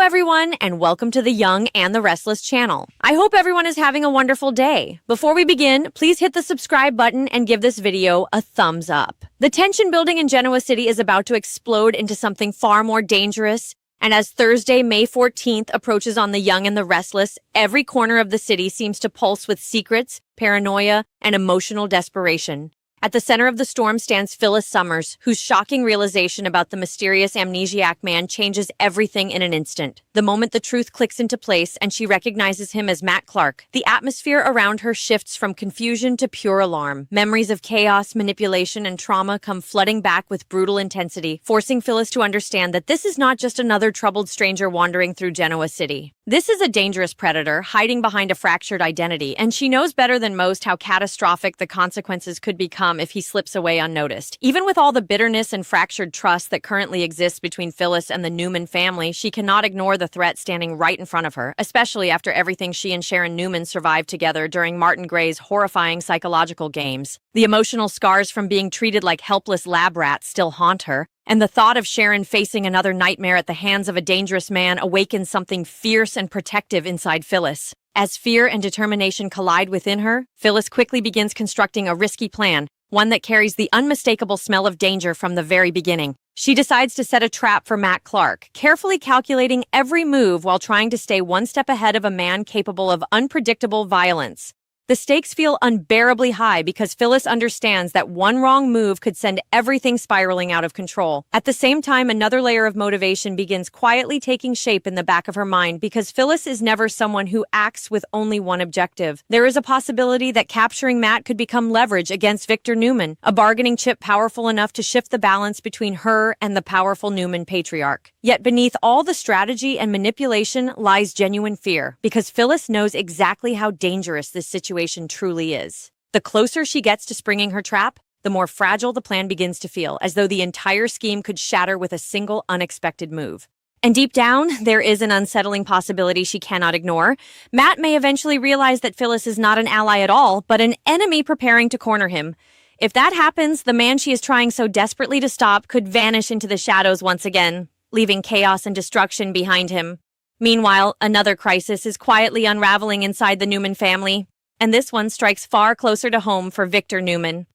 everyone, and welcome to the Young and the Restless channel. I hope everyone is having a wonderful day. Before we begin, please hit the subscribe button and give this video a thumbs up. The tension building in Genoa City is about to explode into something far more dangerous, and as Thursday, May 14th approaches on the Young and the Restless, every corner of the city seems to pulse with secrets, paranoia, and emotional desperation. At the center of the storm stands Phyllis Summers, whose shocking realization about the mysterious amnesiac man changes everything in an instant. The moment the truth clicks into place and she recognizes him as Matt Clark, the atmosphere around her shifts from confusion to pure alarm. Memories of chaos, manipulation, and trauma come flooding back with brutal intensity, forcing Phyllis to understand that this is not just another troubled stranger wandering through Genoa City. This is a dangerous predator hiding behind a fractured identity, and she knows better than most how catastrophic the consequences could become if he slips away unnoticed. Even with all the bitterness and fractured trust that currently exists between Phyllis and the Newman family, she cannot ignore the threat standing right in front of her, especially after everything she and Sharon Newman survived together during Martin Gray's horrifying psychological games. The emotional scars from being treated like helpless lab rats still haunt her, and the thought of Sharon facing another nightmare at the hands of a dangerous man awakens something fierce and protective inside Phyllis. As fear and determination collide within her, Phyllis quickly begins constructing a risky plan, one that carries the unmistakable smell of danger from the very beginning. She decides to set a trap for Matt Clark, carefully calculating every move while trying to stay one step ahead of a man capable of unpredictable violence. The stakes feel unbearably high because Phyllis understands that one wrong move could send everything spiraling out of control. At the same time, another layer of motivation begins quietly taking shape in the back of her mind because Phyllis is never someone who acts with only one objective. There is a possibility that capturing Matt could become leverage against Victor Newman, a bargaining chip powerful enough to shift the balance between her and the powerful Newman patriarch. Yet beneath all the strategy and manipulation lies genuine fear, because Phyllis knows exactly how dangerous this situation truly is. The closer she gets to springing her trap, the more fragile the plan begins to feel, as though the entire scheme could shatter with a single unexpected move. And deep down, there is an unsettling possibility she cannot ignore. Matt may eventually realize that Phyllis is not an ally at all, but an enemy preparing to corner him. If that happens, the man she is trying so desperately to stop could vanish into the shadows once again, leaving chaos and destruction behind him. Meanwhile, another crisis is quietly unraveling inside the Newman family, and this one strikes far closer to home for Victor Newman.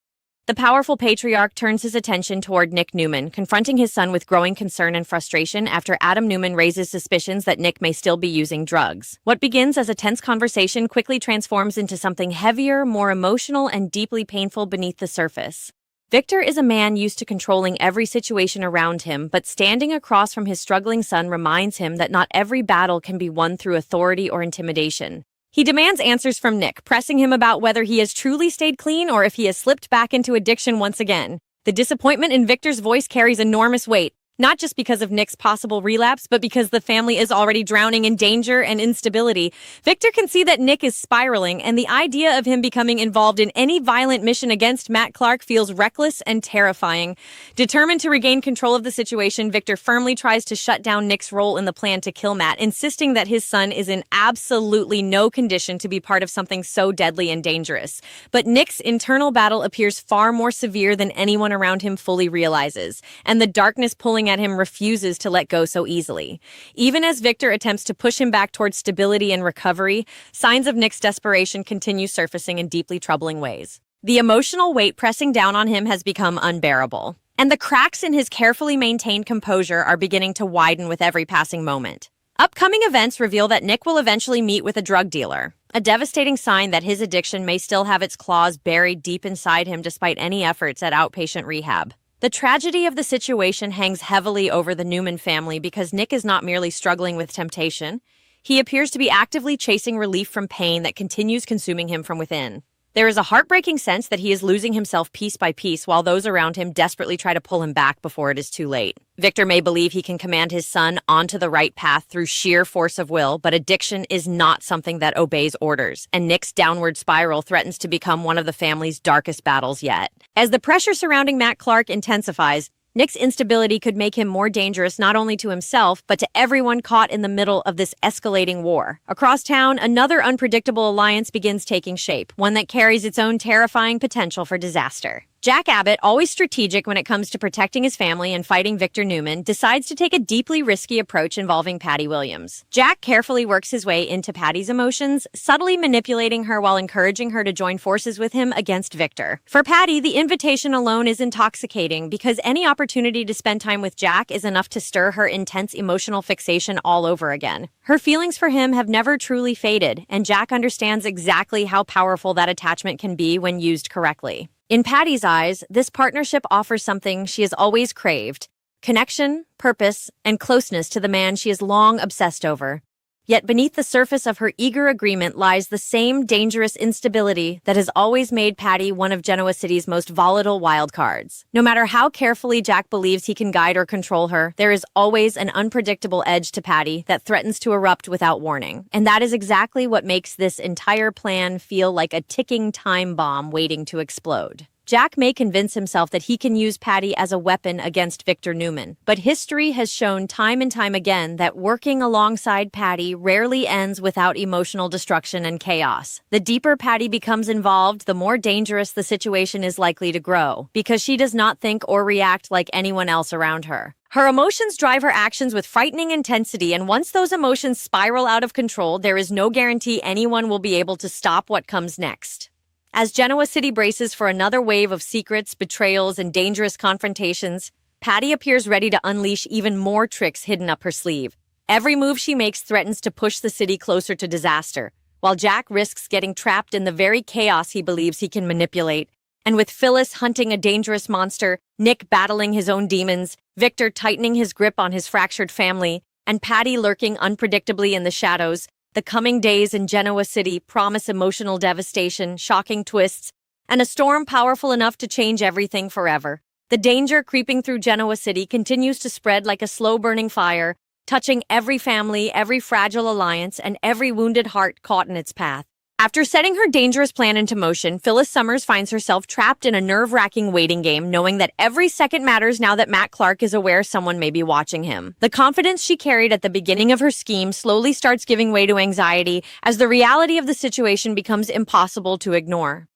The powerful patriarch turns his attention toward Nick Newman, confronting his son with growing concern and frustration after Adam Newman raises suspicions that Nick may still be using drugs. What begins as a tense conversation quickly transforms into something heavier, more emotional, and deeply painful beneath the surface. Victor is a man used to controlling every situation around him, but standing across from his struggling son reminds him that not every battle can be won through authority or intimidation. He demands answers from Nick, pressing him about whether he has truly stayed clean or if he has slipped back into addiction once again. The disappointment in Victor's voice carries enormous weight, not just because of Nick's possible relapse, but because the family is already drowning in danger and instability. Victor can see that Nick is spiraling, and the idea of him becoming involved in any violent mission against Matt Clark feels reckless and terrifying. Determined to regain control of the situation, Victor firmly tries to shut down Nick's role in the plan to kill Matt, insisting that his son is in absolutely no condition to be part of something so deadly and dangerous. But Nick's internal battle appears far more severe than anyone around him fully realizes, and the darkness pulling at him refuses to let go so easily. Even as Victor attempts to push him back towards stability and recovery, signs of Nick's desperation continue surfacing in deeply troubling ways. The emotional weight pressing down on him has become unbearable, and the cracks in his carefully maintained composure are beginning to widen with every passing moment. Upcoming events reveal that Nick will eventually meet with a drug dealer, a devastating sign that his addiction may still have its claws buried deep inside him despite any efforts at outpatient rehab. The tragedy of the situation hangs heavily over the Newman family because Nick is not merely struggling with temptation. He appears to be actively chasing relief from pain that continues consuming him from within. There is a heartbreaking sense that he is losing himself piece by piece while those around him desperately try to pull him back before it is too late. Victor may believe he can command his son onto the right path through sheer force of will, but addiction is not something that obeys orders, and Nick's downward spiral threatens to become one of the family's darkest battles yet. As the pressure surrounding Matt Clark intensifies, Nick's instability could make him more dangerous not only to himself, but to everyone caught in the middle of this escalating war. Across town, another unpredictable alliance begins taking shape, one that carries its own terrifying potential for disaster. Jack Abbott, always strategic when it comes to protecting his family and fighting Victor Newman, decides to take a deeply risky approach involving Patty Williams. Jack carefully works his way into Patty's emotions, subtly manipulating her while encouraging her to join forces with him against Victor. For Patty, the invitation alone is intoxicating because any opportunity to spend time with Jack is enough to stir her intense emotional fixation all over again. Her feelings for him have never truly faded, and Jack understands exactly how powerful that attachment can be when used correctly. In Patty's eyes, this partnership offers something she has always craved: connection, purpose, and closeness to the man she has long obsessed over. Yet beneath the surface of her eager agreement lies the same dangerous instability that has always made Patty one of Genoa City's most volatile wildcards. No matter how carefully Jack believes he can guide or control her, there is always an unpredictable edge to Patty that threatens to erupt without warning. And that is exactly what makes this entire plan feel like a ticking time bomb waiting to explode. Jack may convince himself that he can use Patty as a weapon against Victor Newman, but history has shown time and time again that working alongside Patty rarely ends without emotional destruction and chaos. The deeper Patty becomes involved, the more dangerous the situation is likely to grow, because she does not think or react like anyone else around her. Her emotions drive her actions with frightening intensity, and once those emotions spiral out of control, there is no guarantee anyone will be able to stop what comes next. As Genoa City braces for another wave of secrets, betrayals, and dangerous confrontations, Patty appears ready to unleash even more tricks hidden up her sleeve. Every move she makes threatens to push the city closer to disaster, while Jack risks getting trapped in the very chaos he believes he can manipulate. And with Phyllis hunting a dangerous monster, Nick battling his own demons, Victor tightening his grip on his fractured family, and Patty lurking unpredictably in the shadows, the coming days in Genoa City promise emotional devastation, shocking twists, and a storm powerful enough to change everything forever. The danger creeping through Genoa City continues to spread like a slow-burning fire, touching every family, every fragile alliance, and every wounded heart caught in its path. After setting her dangerous plan into motion, Phyllis Summers finds herself trapped in a nerve-wracking waiting game, knowing that every second matters now that Matt Clark is aware someone may be watching him. The confidence she carried at the beginning of her scheme slowly starts giving way to anxiety as the reality of the situation becomes impossible to ignore.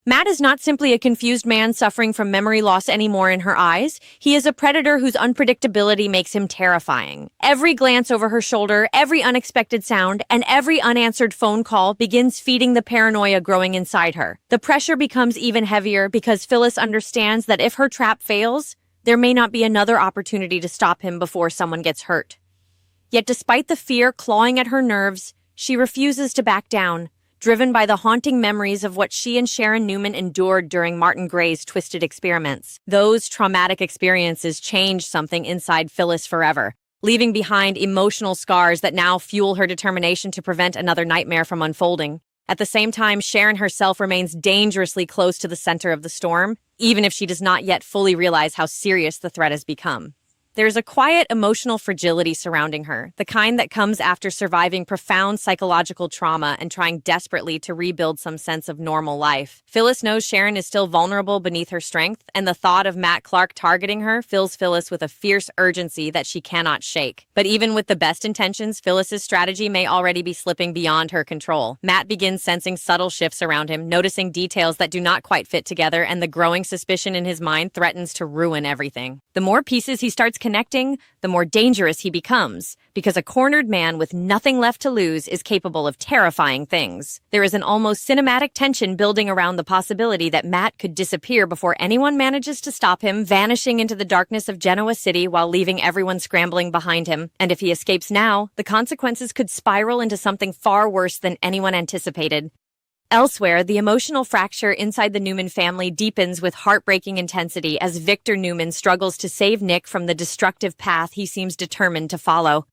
Matt is not simply a confused man suffering from memory loss anymore in her eyes. He is a predator whose unpredictability makes him terrifying. Every glance over her shoulder, every unexpected sound, and every unanswered phone call begins feeding the paranoia growing inside her. The pressure becomes even heavier because Phyllis understands that if her trap fails, there may not be another opportunity to stop him before someone gets hurt. Yet despite the fear clawing at her nerves, she refuses to back down, driven by the haunting memories of what she and Sharon Newman endured during Martin Gray's twisted experiments. Those traumatic experiences changed something inside Phyllis forever, leaving behind emotional scars that now fuel her determination to prevent another nightmare from unfolding. At the same time, Sharon herself remains dangerously close to the center of the storm, even if she does not yet fully realize how serious the threat has become. There's a quiet emotional fragility surrounding her, the kind that comes after surviving profound psychological trauma and trying desperately to rebuild some sense of normal life. Phyllis knows Sharon is still vulnerable beneath her strength, and the thought of Matt Clark targeting her fills Phyllis with a fierce urgency that she cannot shake. But even with the best intentions, Phyllis's strategy may already be slipping beyond her control. Matt begins sensing subtle shifts around him, noticing details that do not quite fit together, and the growing suspicion in his mind threatens to ruin everything. The more pieces he starts connecting, the more dangerous he becomes, because a cornered man with nothing left to lose is capable of terrifying things. There is an almost cinematic tension building around the possibility that Matt could disappear before anyone manages to stop him, vanishing into the darkness of Genoa City while leaving everyone scrambling behind him. And if he escapes now, the consequences could spiral into something far worse than anyone anticipated. Elsewhere, the emotional fracture inside the Newman family deepens with heartbreaking intensity as Victor Newman struggles to save Nick from the destructive path he seems determined to follow.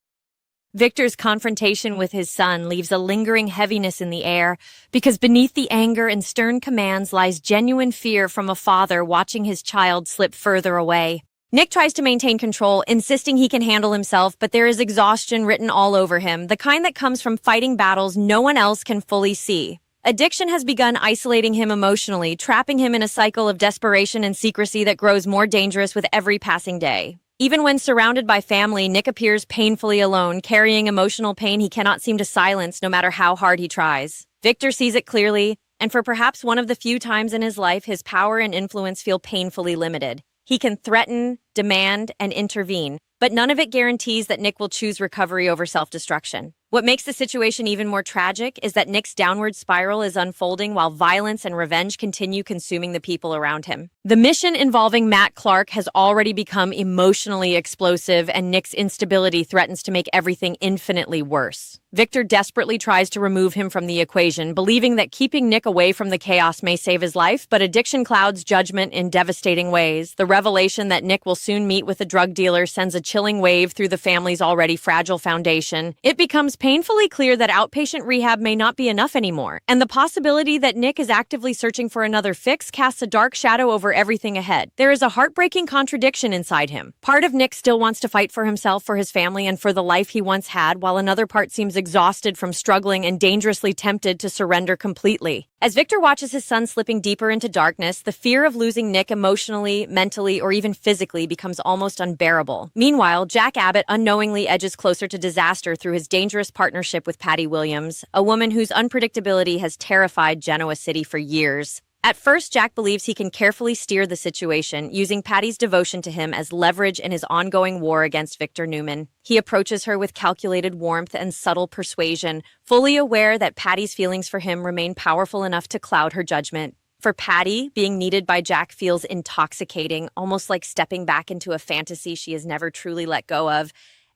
Victor's confrontation with his son leaves a lingering heaviness in the air because beneath the anger and stern commands lies genuine fear from a father watching his child slip further away. Nick tries to maintain control, insisting he can handle himself, but there is exhaustion written all over him, the kind that comes from fighting battles no one else can fully see. Addiction has begun isolating him emotionally, trapping him in a cycle of desperation and secrecy that grows more dangerous with every passing day. Even when surrounded by family, Nick appears painfully alone, carrying emotional pain he cannot seem to silence no matter how hard he tries. Victor sees it clearly, and for perhaps one of the few times in his life his power and influence feel painfully limited. He can threaten, demand, and intervene, but none of it guarantees that Nick will choose recovery over self-destruction. What makes the situation even more tragic is that Nick's downward spiral is unfolding while violence and revenge continue consuming the people around him. The mission involving Matt Clark has already become emotionally explosive, and Nick's instability threatens to make everything infinitely worse. Victor desperately tries to remove him from the equation, believing that keeping Nick away from the chaos may save his life, but addiction clouds judgment in devastating ways. The revelation that Nick will soon meet with a drug dealer sends a chilling wave through the family's already fragile foundation. It becomes painfully clear that outpatient rehab may not be enough anymore, and the possibility that Nick is actively searching for another fix casts a dark shadow over everything ahead. There is a heartbreaking contradiction inside him. Part of Nick still wants to fight for himself, for his family, and for the life he once had, while another part seems exhausted from struggling and dangerously tempted to surrender completely. As Victor watches his son slipping deeper into darkness, the fear of losing Nick emotionally, mentally, or even physically becomes almost unbearable. Meanwhile, Jack Abbott unknowingly edges closer to disaster through his dangerous partnership with Patty Williams, a woman whose unpredictability has terrified Genoa City for years. At first, Jack believes he can carefully steer the situation, using Patty's devotion to him as leverage in his ongoing war against Victor Newman. He approaches her with calculated warmth and subtle persuasion, fully aware that Patty's feelings for him remain powerful enough to cloud her judgment. For Patty, being needed by Jack feels intoxicating, almost like stepping back into a fantasy she has never truly let go of.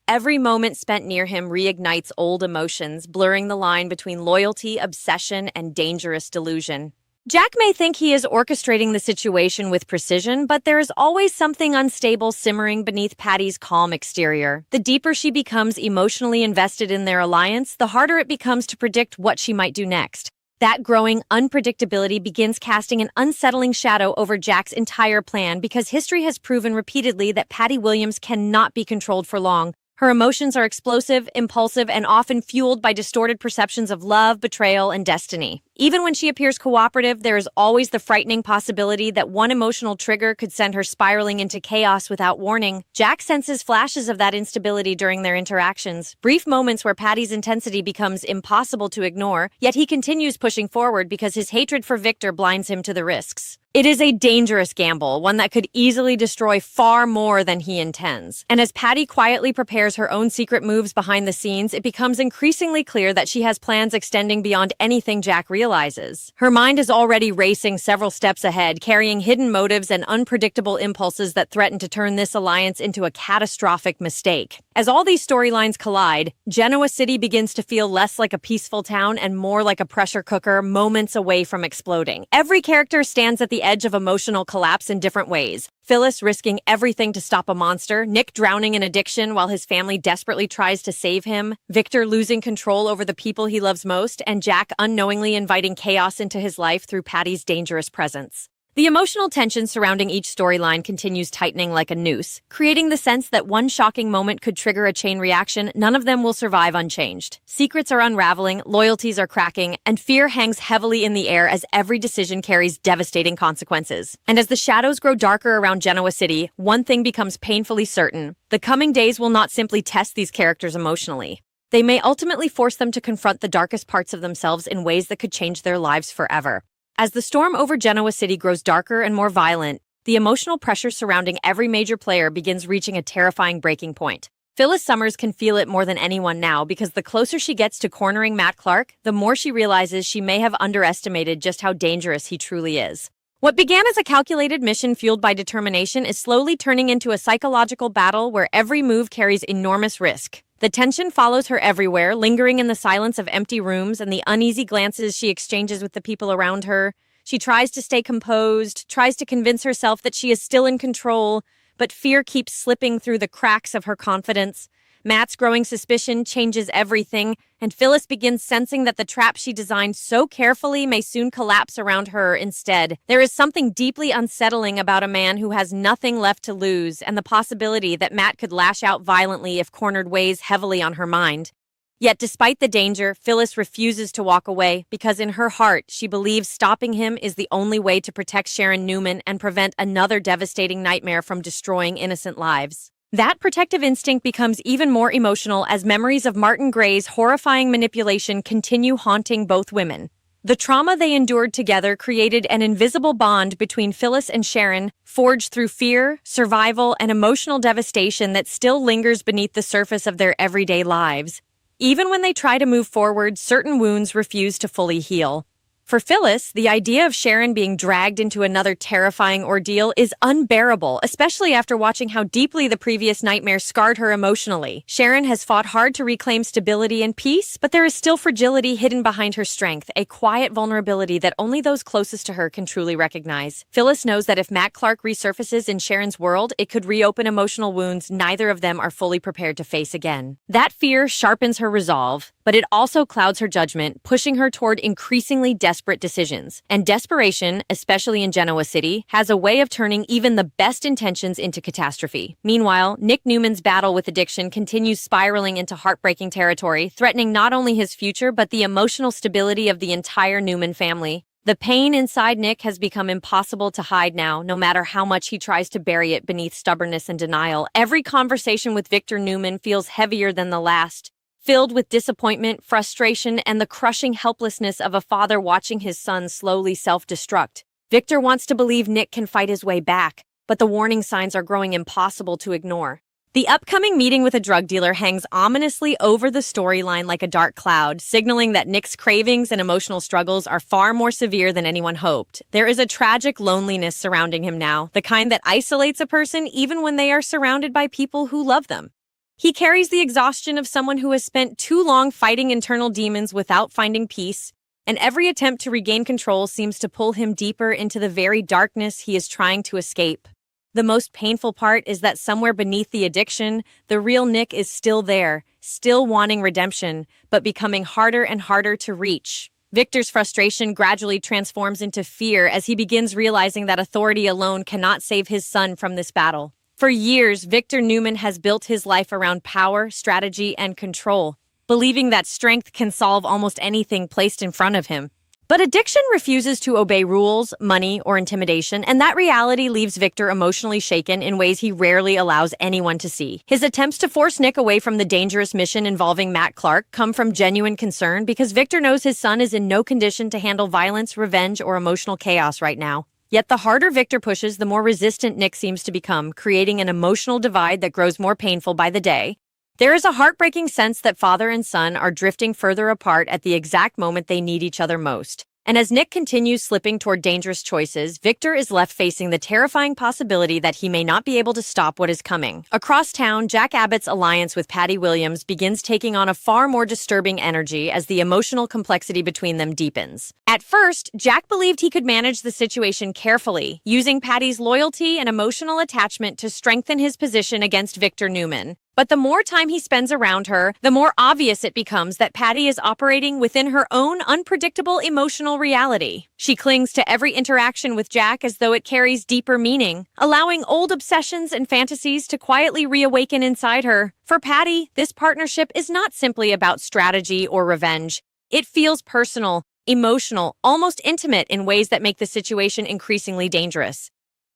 Every moment spent near him reignites old emotions, blurring the line between loyalty, obsession, and dangerous delusion. Jack may think he is orchestrating the situation with precision, but there is always something unstable simmering beneath Patty's calm exterior. The deeper she becomes emotionally invested in their alliance, the harder it becomes to predict what she might do next. That growing unpredictability begins casting an unsettling shadow over Jack's entire plan, because history has proven repeatedly that Patty Williams cannot be controlled for long. Her emotions are explosive, impulsive, and often fueled by distorted perceptions of love, betrayal, and destiny. Even when she appears cooperative, there is always the frightening possibility that one emotional trigger could send her spiraling into chaos without warning. Jack senses flashes of that instability during their interactions, brief moments where Patty's intensity becomes impossible to ignore, yet he continues pushing forward because his hatred for Victor blinds him to the risks. It is a dangerous gamble, one that could easily destroy far more than he intends. And as Patty quietly prepares her own secret moves behind the scenes, it becomes increasingly clear that she has plans extending beyond anything Jack realizes. Her mind is already racing several steps ahead, carrying hidden motives and unpredictable impulses that threaten to turn this alliance into a catastrophic mistake. As all these storylines collide, Genoa City begins to feel less like a peaceful town and more like a pressure cooker, moments away from exploding. Every character stands at the edge of emotional collapse in different ways. Phyllis risking everything to stop a monster, Nick drowning in addiction while his family desperately tries to save him, Victor losing control over the people he loves most, and Jack unknowingly inviting chaos into his life through Patty's dangerous presence. The emotional tension surrounding each storyline continues tightening like a noose, creating the sense that one shocking moment could trigger a chain reaction. None of them will survive unchanged. Secrets are unraveling, loyalties are cracking, and fear hangs heavily in the air as every decision carries devastating consequences. And as the shadows grow darker around Genoa City, one thing becomes painfully certain. The coming days will not simply test these characters emotionally. They may ultimately force them to confront the darkest parts of themselves in ways that could change their lives forever. As the storm over Genoa City grows darker and more violent, the emotional pressure surrounding every major player begins reaching a terrifying breaking point. Phyllis Summers can feel it more than anyone now, because the closer she gets to cornering Matt Clark, the more she realizes she may have underestimated just how dangerous he truly is. What began as a calculated mission fueled by determination is slowly turning into a psychological battle where every move carries enormous risk. The tension follows her everywhere, lingering in the silence of empty rooms and the uneasy glances she exchanges with the people around her. She tries to stay composed, tries to convince herself that she is still in control, but fear keeps slipping through the cracks of her confidence. Matt's growing suspicion changes everything, and Phyllis begins sensing that the trap she designed so carefully may soon collapse around her instead. There is something deeply unsettling about a man who has nothing left to lose, and the possibility that Matt could lash out violently if cornered weighs heavily on her mind. Yet despite the danger, Phyllis refuses to walk away, because in her heart, she believes stopping him is the only way to protect Sharon Newman and prevent another devastating nightmare from destroying innocent lives. That protective instinct becomes even more emotional as memories of Martin Gray's horrifying manipulation continue haunting both women. The trauma they endured together created an invisible bond between Phyllis and Sharon, forged through fear, survival, and emotional devastation that still lingers beneath the surface of their everyday lives. Even when they try to move forward, certain wounds refuse to fully heal. For Phyllis, the idea of Sharon being dragged into another terrifying ordeal is unbearable, especially after watching how deeply the previous nightmare scarred her emotionally. Sharon has fought hard to reclaim stability and peace, but there is still fragility hidden behind her strength, a quiet vulnerability that only those closest to her can truly recognize. Phyllis knows that if Matt Clark resurfaces in Sharon's world, it could reopen emotional wounds neither of them are fully prepared to face again. That fear sharpens her resolve, but it also clouds her judgment, pushing her toward increasingly desperate decisions. And desperation, especially in Genoa City, has a way of turning even the best intentions into catastrophe. Meanwhile, Nick Newman's battle with addiction continues spiraling into heartbreaking territory, threatening not only his future but the emotional stability of the entire Newman family. The pain inside Nick has become impossible to hide now, no matter how much he tries to bury it beneath stubbornness and denial. Every conversation with Victor Newman feels heavier than the last, filled with disappointment, frustration, and the crushing helplessness of a father watching his son slowly self-destruct. Victor wants to believe Nick can fight his way back, but the warning signs are growing impossible to ignore. The upcoming meeting with a drug dealer hangs ominously over the storyline like a dark cloud, signaling that Nick's cravings and emotional struggles are far more severe than anyone hoped. There is a tragic loneliness surrounding him now, the kind that isolates a person even when they are surrounded by people who love them. He carries the exhaustion of someone who has spent too long fighting internal demons without finding peace, and every attempt to regain control seems to pull him deeper into the very darkness he is trying to escape. The most painful part is that somewhere beneath the addiction, the real Nick is still there, still wanting redemption, but becoming harder and harder to reach. Victor's frustration gradually transforms into fear as he begins realizing that authority alone cannot save his son from this battle. For years, Victor Newman has built his life around power, strategy, and control, believing that strength can solve almost anything placed in front of him. But addiction refuses to obey rules, money, or intimidation, and that reality leaves Victor emotionally shaken in ways he rarely allows anyone to see. His attempts to force Nick away from the dangerous mission involving Matt Clark come from genuine concern because Victor knows his son is in no condition to handle violence, revenge, or emotional chaos right now. Yet the harder Victor pushes, the more resistant Nick seems to become, creating an emotional divide that grows more painful by the day. There is a heartbreaking sense that father and son are drifting further apart at the exact moment they need each other most. And as Nick continues slipping toward dangerous choices, Victor is left facing the terrifying possibility that he may not be able to stop what is coming. Across town, Jack Abbott's alliance with Patty Williams begins taking on a far more disturbing energy as the emotional complexity between them deepens. At first, Jack believed he could manage the situation carefully, using Patty's loyalty and emotional attachment to strengthen his position against Victor Newman. But the more time he spends around her, the more obvious it becomes that Patty is operating within her own unpredictable emotional reality. She clings to every interaction with Jack as though it carries deeper meaning, allowing old obsessions and fantasies to quietly reawaken inside her. For Patty, this partnership is not simply about strategy or revenge. It feels personal, emotional, almost intimate in ways that make the situation increasingly dangerous.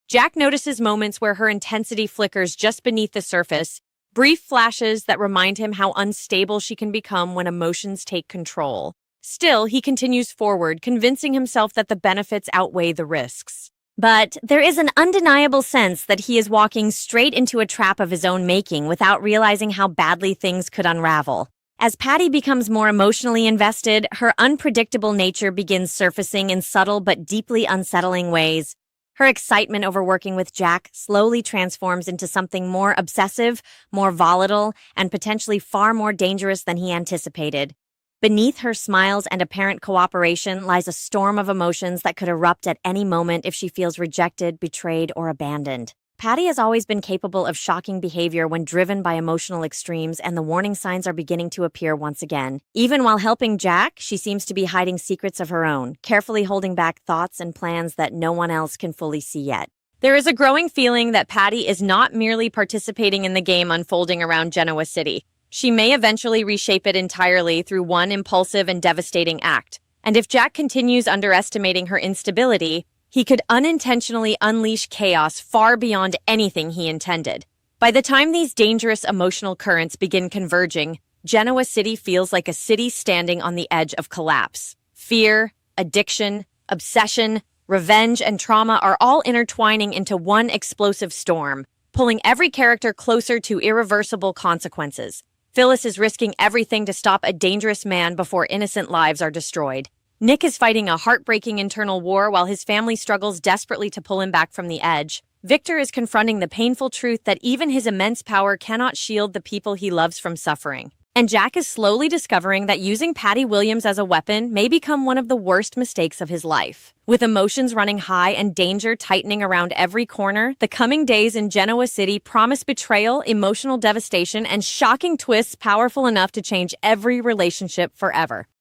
Jack notices moments where her intensity flickers just beneath the surface, brief flashes that remind him how unstable she can become when emotions take control. Still, he continues forward, convincing himself that the benefits outweigh the risks. But there is an undeniable sense that he is walking straight into a trap of his own making without realizing how badly things could unravel. As Patty becomes more emotionally invested, her unpredictable nature begins surfacing in subtle but deeply unsettling ways. Her excitement over working with Jack slowly transforms into something more obsessive, more volatile, and potentially far more dangerous than he anticipated. Beneath her smiles and apparent cooperation lies a storm of emotions that could erupt at any moment if she feels rejected, betrayed, or abandoned. Patty has always been capable of shocking behavior when driven by emotional extremes, and the warning signs are beginning to appear once again. Even while helping Jack, she seems to be hiding secrets of her own, carefully holding back thoughts and plans that no one else can fully see yet. There is a growing feeling that Patty is not merely participating in the game unfolding around Genoa City. She may eventually reshape it entirely through one impulsive and devastating act. And if Jack continues underestimating her instability, he could unintentionally unleash chaos far beyond anything he intended. By the time these dangerous emotional currents begin converging, Genoa City feels like a city standing on the edge of collapse. Fear, addiction, obsession, revenge, and trauma are all intertwining into one explosive storm, pulling every character closer to irreversible consequences. Phyllis is risking everything to stop a dangerous man before innocent lives are destroyed. Nick is fighting a heartbreaking internal war while his family struggles desperately to pull him back from the edge. Victor is confronting the painful truth that even his immense power cannot shield the people he loves from suffering. And Jack is slowly discovering that using Patty Williams as a weapon may become one of the worst mistakes of his life. With emotions running high and danger tightening around every corner, the coming days in Genoa City promise betrayal, emotional devastation, and shocking twists powerful enough to change every relationship forever.